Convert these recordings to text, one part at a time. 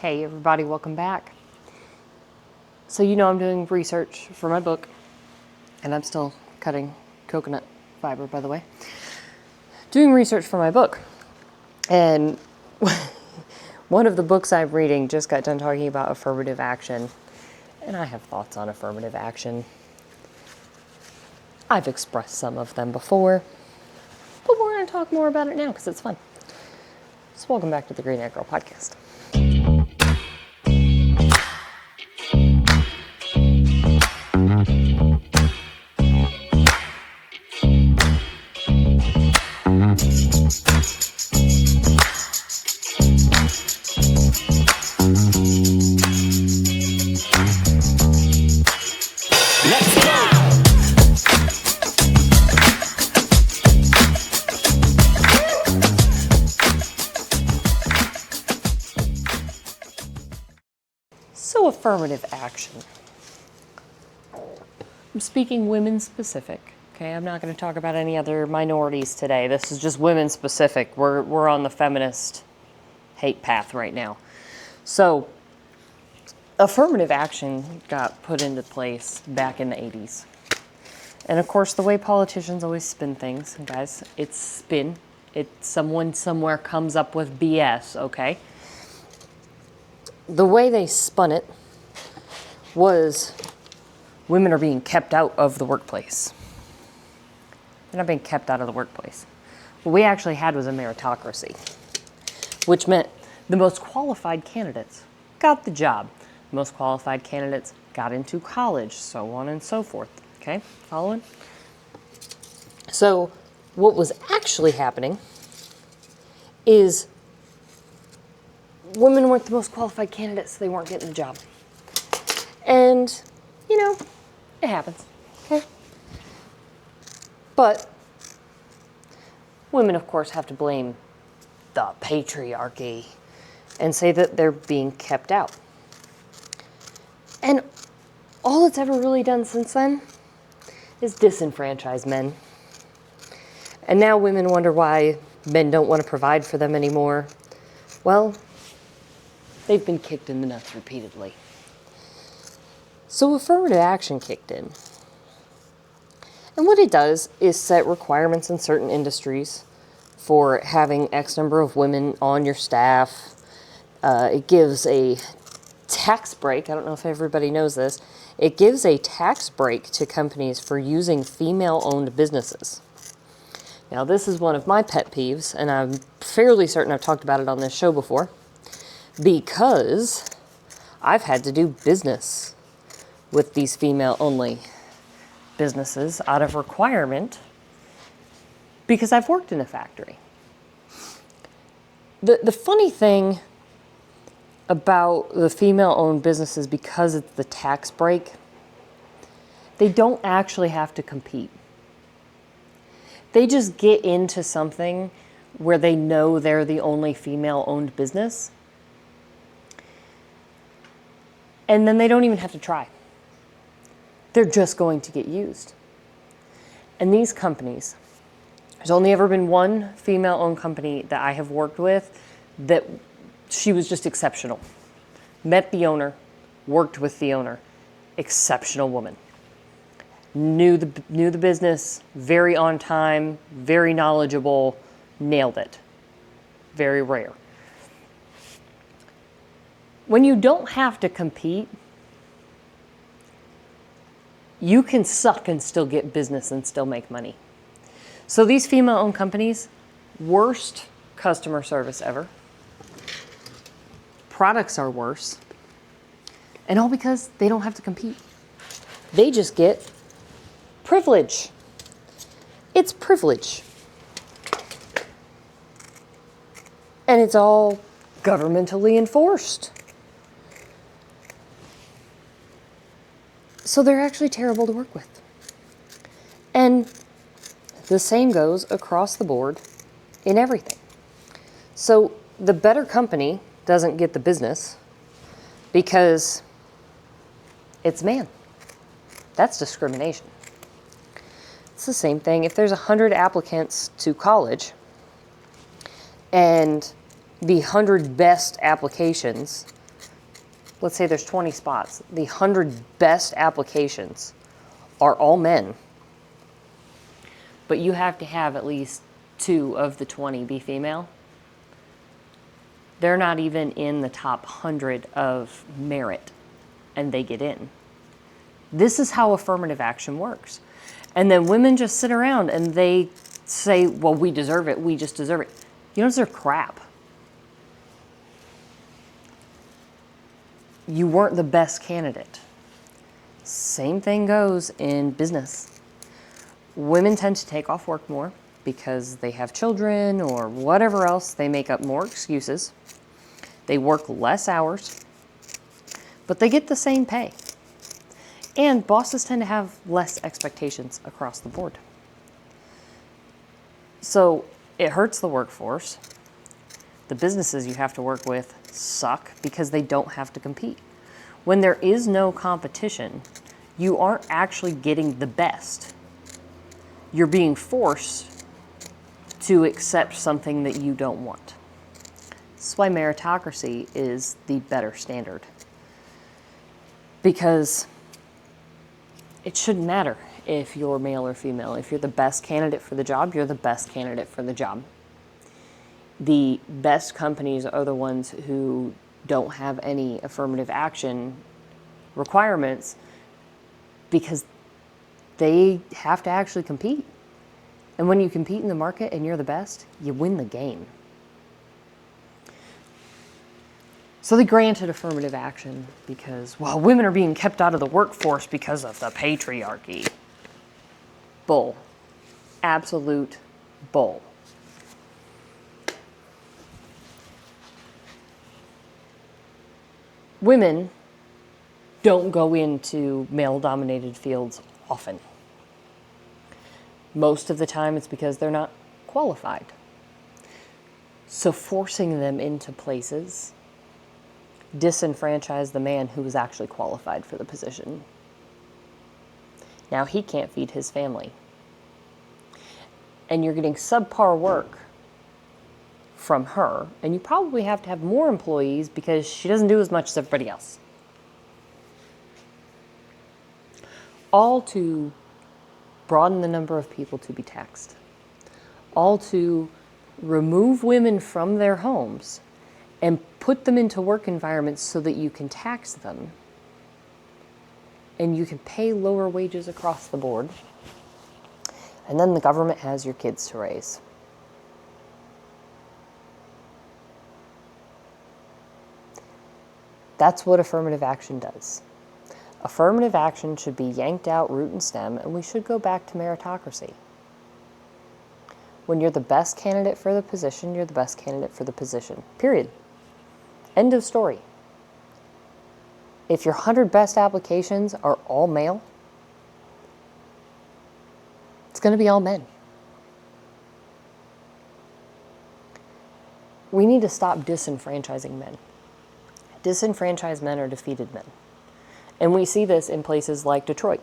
Hey everybody, welcome back. So I'm doing research for my book, and I'm still cutting coconut fiber, by the way. Doing research for my book, and one of the books I'm reading just got done talking about affirmative action, and I have thoughts on affirmative action. I've expressed some of them before, but we're going to talk more about it now because it's fun. So welcome back to the Green Egg Girl podcast. So affirmative action. I'm speaking women specific. Okay, I'm not going to talk about any other minorities today. This is just women specific. We're on the feminist hate path right now. So affirmative action got put into place back in the 80s. And of course, the way politicians always spin things, and guys, it's spin. Someone somewhere comes up with BS, okay? The way they spun it was women are being kept out of the workplace. They're not being kept out of the workplace. What we actually had was a meritocracy, which meant the most qualified candidates got the job. The most qualified candidates got into college, so on and so forth. Okay, following? So what was actually happening is women weren't the most qualified candidates, so they weren't getting the job. And, it happens, okay? But women, of course, have to blame the patriarchy and say that they're being kept out. And all it's ever really done since then is disenfranchise men. And now women wonder why men don't want to provide for them anymore. Well, they've been kicked in the nuts repeatedly. So affirmative action kicked in. And what it does is set requirements in certain industries for having X number of women on your staff. It gives a tax break. I don't know if everybody knows this. It gives a tax break to companies for using female-owned businesses. Now, this is one of my pet peeves, and I'm fairly certain I've talked about it on this show before, because I've had to do business with these female-only businesses out of requirement because I've worked in a factory. The funny thing about the female-owned businesses, because it's the tax break, they don't actually have to compete. They just get into something where they know they're the only female-owned business, and then they don't even have to try. They're just going to get used. And these companies, there's only ever been one female-owned company that I have worked with that she was just exceptional. Met the owner, worked with the owner, exceptional woman. Knew the business, very on time, very knowledgeable, nailed it. Very rare. When you don't have to compete, you can suck and still get business and still make money. So these female-owned companies, worst customer service ever. Products are worse. And all because they don't have to compete. They just get privilege. It's privilege. And it's all governmentally enforced. So they're actually terrible to work with. And the same goes across the board in everything. So the better company doesn't get the business because it's man. That's discrimination. It's the same thing. If there's 100 applicants to college and the 100 best applications let's say there's 20 spots. The 100 best applications are all men. But you have to have at least 2 of the 20 be female. They're not even in the top 100 of merit, and they get in. This is how affirmative action works. And then women just sit around and they say, well, we deserve it. We just deserve it. You don't deserve crap. You weren't the best candidate. Same thing goes in business. Women tend to take off work more because they have children or whatever else. They make up more excuses. They work less hours, but they get the same pay. And bosses tend to have less expectations across the board. So it hurts the workforce. The businesses you have to work with suck because they don't have to compete. When there is no competition, you aren't actually getting the best. You're being forced to accept something that you don't want. That's why meritocracy is the better standard. Because it shouldn't matter if you're male or female. If you're the best candidate for the job, you're the best candidate for the job. The best companies are the ones who don't have any affirmative action requirements because they have to actually compete. And when you compete in the market and you're the best, you win the game. So they granted affirmative action because, well, women are being kept out of the workforce because of the patriarchy. Bull. Absolute bull. Women don't go into male-dominated fields often. Most of the time it's because they're not qualified. So forcing them into places disenfranchise the man who was actually qualified for the position. Now he can't feed his family. And you're getting subpar work from her, and you probably have to have more employees because she doesn't do as much as everybody else. All to broaden the number of people to be taxed. All to remove women from their homes and put them into work environments so that you can tax them and you can pay lower wages across the board. And then the government has your kids to raise. That's what affirmative action does. Affirmative action should be yanked out root and stem, and we should go back to meritocracy. When you're the best candidate for the position, you're the best candidate for the position. Period. End of story. If your 100 best applications are all male, it's going to be all men. We need to stop disenfranchising men. Disenfranchised men are defeated men. And we see this in places like Detroit.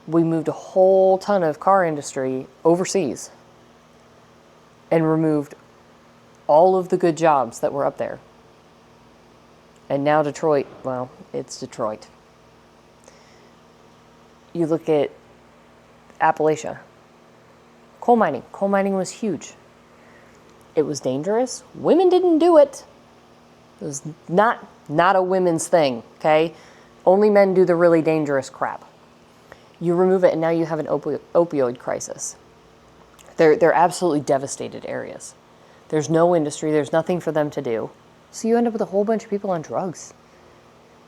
We moved a whole ton of car industry overseas and removed all of the good jobs that were up there. And now Detroit, well, it's Detroit. You look at Appalachia. Coal mining. Coal mining was huge. It was dangerous. Women didn't do it. It was not a women's thing, okay? Only men do the really dangerous crap. You remove it and now you have an opioid crisis. They're absolutely devastated areas. There's no industry, there's nothing for them to do. So you end up with a whole bunch of people on drugs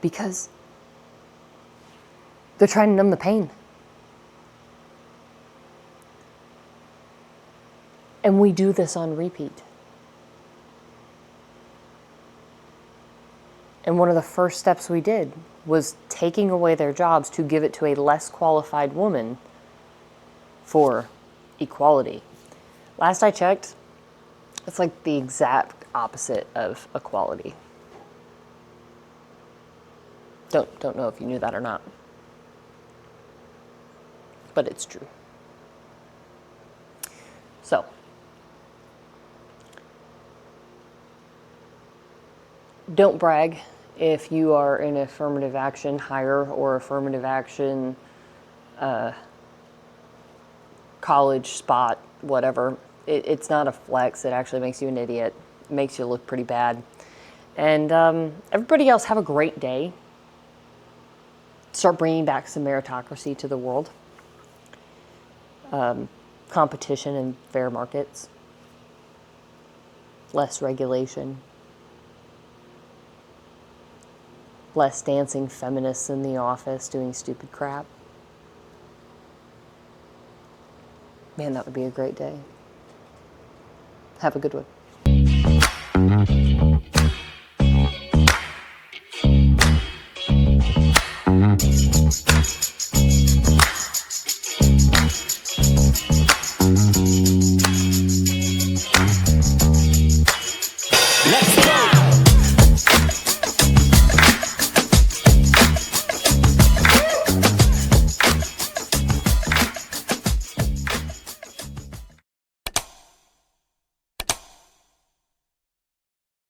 because they're trying to numb the pain. And we do this on repeat. And one of the first steps we did was taking away their jobs to give it to a less qualified woman for equality. Last I checked, it's like the exact opposite of equality. Don't know if you knew that or not. But it's true. So, don't brag if you are in affirmative action hire or affirmative action college spot, whatever, it's not a flex. It actually makes you an idiot. It makes you look pretty bad. And everybody else, have a great day. Start bringing back some meritocracy to the world. Competition and fair markets. Less regulation. Less dancing feminists in the office doing stupid crap. Man, that would be a great day. Have a good one.